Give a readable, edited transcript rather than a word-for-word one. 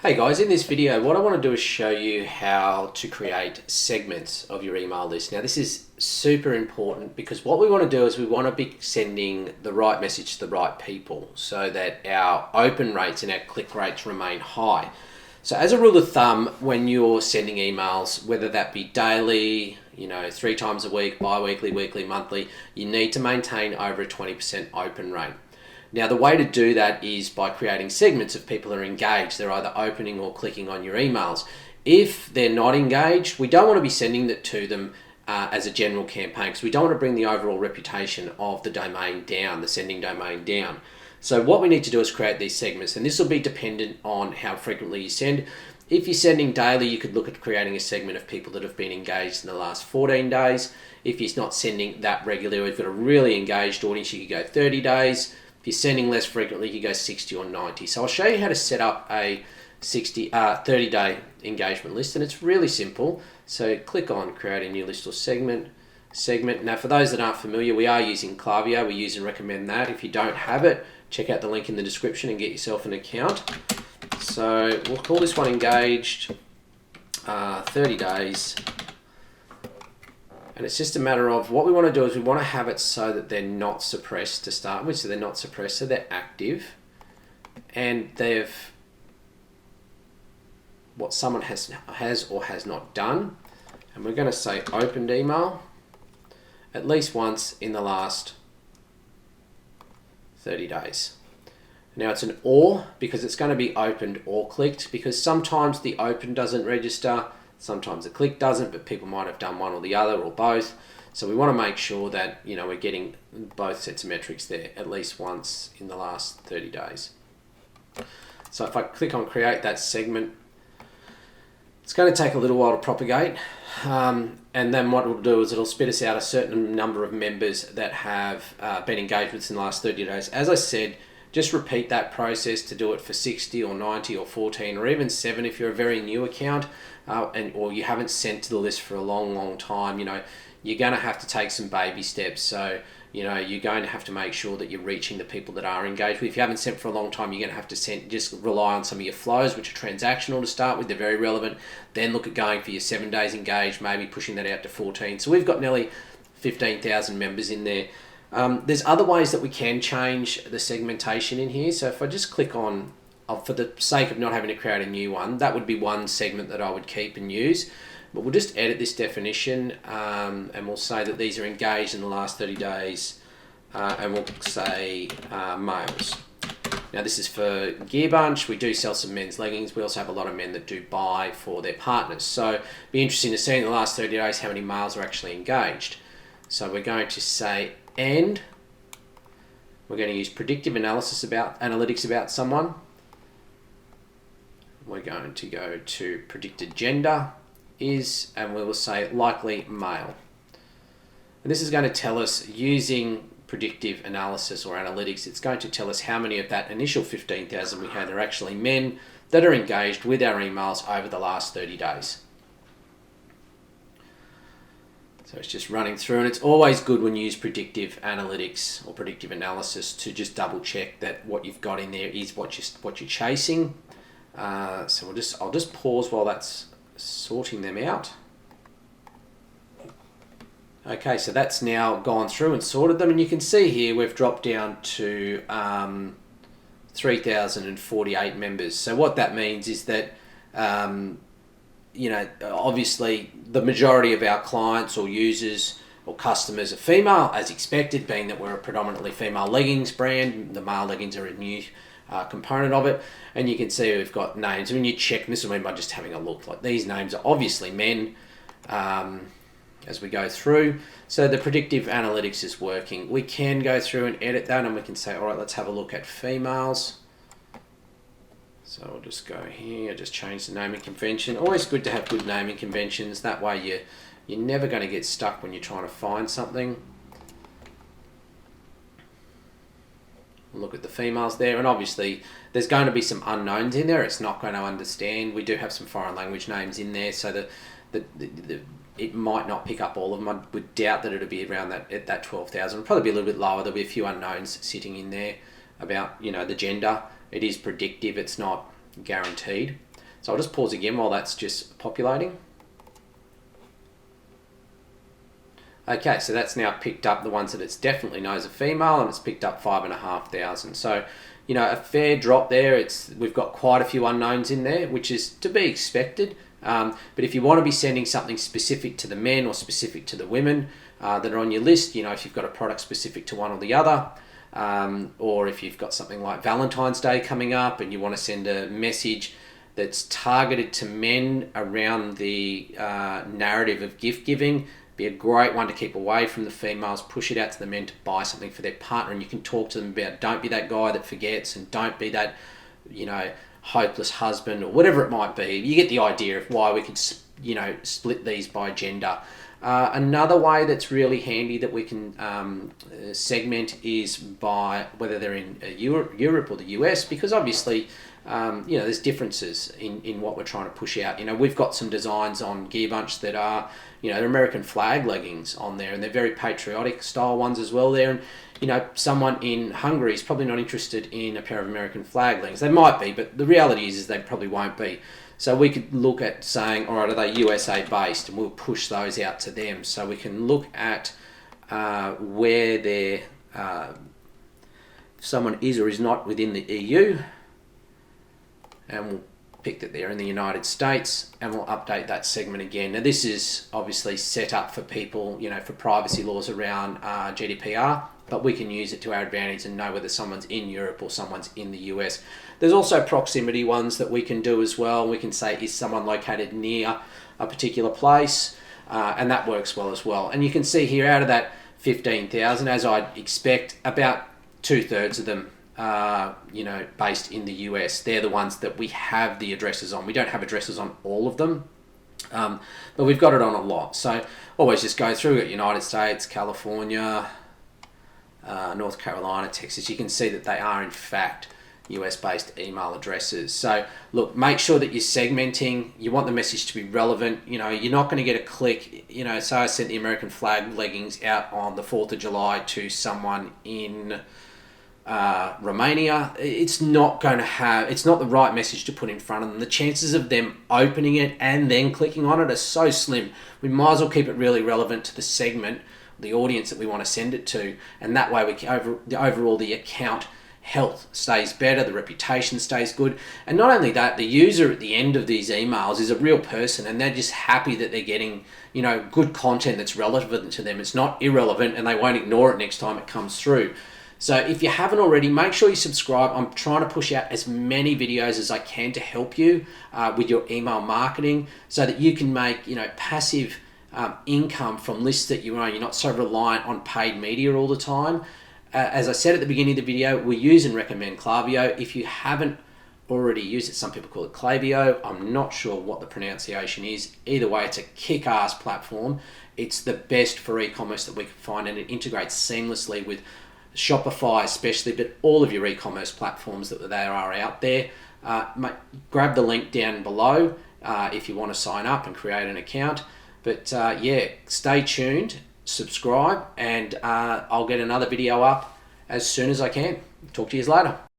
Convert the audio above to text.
Hey guys, in this video what I want to do is show you how to create segments of your email list. Now this is super important because what we want to do is we want to be sending the right message to the right people so that our open rates and our click rates remain high. So as a rule of thumb, when you're sending emails, whether that be daily, 3 times a week, bi-weekly, weekly, monthly, you need to maintain over a 20% open rate. Now the way to do that is by creating segments of people who are engaged. They're either opening or clicking on your emails. If they're not engaged, we don't want to be sending it to them as a general campaign because we don't want to bring the overall reputation of the domain down, the sending domain down. So what we need to do is create these segments, and this will be dependent on how frequently you send. If you're sending daily, you could look at creating a segment of people that have been engaged in the last 14 days. If you're not sending that regularly, or you've got a really engaged audience, you could go 30 days. If you're sending less frequently, you go 60 or 90. So I'll show you how to set up a 30-day engagement list, and it's really simple. So click on create a new list or segment. Now for those that aren't familiar, we are using Klaviyo. We use and recommend that. If you don't have it, check out the link in the description and get yourself an account. So we'll call this one engaged 30 days. And it's just a matter of what we want to do is we want to have it so that they're not suppressed to start with. So they're not suppressed, so they're active. And they've, what someone has or has not done. And we're going to say opened email at least once in the last 30 days. Now it's an or because it's going to be opened or clicked, because sometimes the open doesn't register. Sometimes the click doesn't, but people might have done one or the other or both. So we want to make sure that we're getting both sets of metrics there at least once in the last 30 days. So if I click on create that segment, it's going to take a little while to propagate. And then what it'll do is it'll spit us out a certain number of members that have been engaged with us in the last 30 days. As I said, just repeat that process to do it for 60 or 90 or 14 or even 7 if you're a very new account or you haven't sent to the list for a long time. You're going to have to take some baby steps. So you're going to have to make sure that you're reaching the people that are engaged with. If you haven't sent for a long time, you're going to have to just rely on some of your flows, which are transactional to start with. They're very relevant. Then look at going for your 7 days engaged, maybe pushing that out to 14. So we've got nearly 15,000 members in there. There's other ways that we can change the segmentation in here. So if I just click on, for the sake of not having to create a new one, that would be one segment that I would keep and use. But we'll just edit this definition and we'll say that these are engaged in the last 30 days and we'll say males. Now this is for Gear Bunch. We do sell some men's leggings. We also have a lot of men that do buy for their partners. So it'd be interesting to see in the last 30 days how many males are actually engaged. So we're going to say and we're going to use predictive analytics about someone. We're going to go to predicted gender is, and we will say likely male. And this is going to tell us, using predictive analysis or analytics, it's going to tell us how many of that initial 15,000 we had are actually men that are engaged with our emails over the last 30 days. So it's just running through, and it's always good when you use predictive analytics or predictive analysis to just double check that what you've got in there is what you're chasing. So I'll just pause while that's sorting them out. Okay, so that's now gone through and sorted them, and you can see here we've dropped down to 3,048 members. So what that means is that obviously the majority of our clients or users or customers are female, as expected, being that we're a predominantly female leggings brand. The male leggings are a new component of it, and you can see we've got names. When you check, and this will mean by just having a look, like these names are obviously men as we go through. So the predictive analytics is working. We can go through and edit that, and we can say, all right, let's have a look at females. So I'll just go here, just change the naming convention. Always good to have good naming conventions. That way you're never going to get stuck when you're trying to find something. Look at the females there, and obviously there's going to be some unknowns in there. It's not going to understand. We do have some foreign language names in there, so that it might not pick up all of them. I would doubt that it'll be around that 12,000. It'll probably be a little bit lower. There'll be a few unknowns sitting in there about the gender. It is predictive, it's not guaranteed. So I'll just pause again while that's just populating. Okay, so that's now picked up the ones that it definitely knows are female, and it's picked up 5,500. So, you know, a fair drop there. We've got quite a few unknowns in there, which is to be expected. But if you want to be sending something specific to the men or specific to the women that are on your list, you know, if you've got a product specific to one or the other, or if you've got something like Valentine's Day coming up and you want to send a message that's targeted to men around the narrative of gift giving, be a great one to keep away from the females. Push it out to the men to buy something for their partner, and you can talk to them about, don't be that guy that forgets, and don't be that, you know, hopeless husband, or whatever it might be. You get the idea of why we could, you know, split these by gender. Another way that's really handy that we can segment is by whether they're in Europe or the US, because obviously, you know, there's differences in what we're trying to push out. You know, we've got some designs on Gearbunch that are, you know, they're American flag leggings on there, and they're very patriotic style ones as well there. And, you know, someone in Hungary is probably not interested in a pair of American flag leggings. They might be, but the reality is they probably won't be. So we could look at saying, all right, are they USA based? And we'll push those out to them. So we can look at where they're, someone is or is not within the EU, and we'll pick that they're in the United States, and we'll update that segment again. Now this is obviously set up for people, you know, for privacy laws around GDPR, but we can use it to our advantage and know whether someone's in Europe or someone's in the US. There's also proximity ones that we can do as well. We can say, is someone located near a particular place? And that works well as well. And you can see here, out of that 15,000, as I'd expect, about 2/3 of them you know, based in the US. They're the ones that we have the addresses on. We don't have addresses on all of them, but we've got it on a lot. So always just go through it. United States, California, North Carolina, Texas. You can see that they are in fact US-based email addresses. So look, make sure that you're segmenting. You want the message to be relevant. You know, you're not going to get a click. You know, so I sent the American flag leggings out on the 4th of July to someone in Romania. It's not going to have, it's not the right message to put in front of them. The chances of them opening it and then clicking on it are so slim. We might as well keep it really relevant to the segment, the audience that we want to send it to, and that way we can overall the account health stays better, the reputation stays good. And not only that, the user at the end of these emails is a real person, and they're just happy that they're getting, you know, good content that's relevant to them. It's not irrelevant, and they won't ignore it next time it comes through. So if you haven't already, make sure you subscribe. I'm trying to push out as many videos as I can to help you with your email marketing, so that you can make, you know, passive income from lists that you own. You're not so reliant on paid media all the time. As I said at the beginning of the video, we use and recommend Klaviyo. If you haven't already used it, some people call it Klaviyo. I'm not sure what the pronunciation is. Either way, it's a kick-ass platform. It's the best for e-commerce that we can find, and it integrates seamlessly with Shopify especially, but all of your e-commerce platforms that there are out there. Grab the link down below if you want to sign up and create an account. But yeah, stay tuned, subscribe, and I'll get another video up as soon as I can. Talk to you later.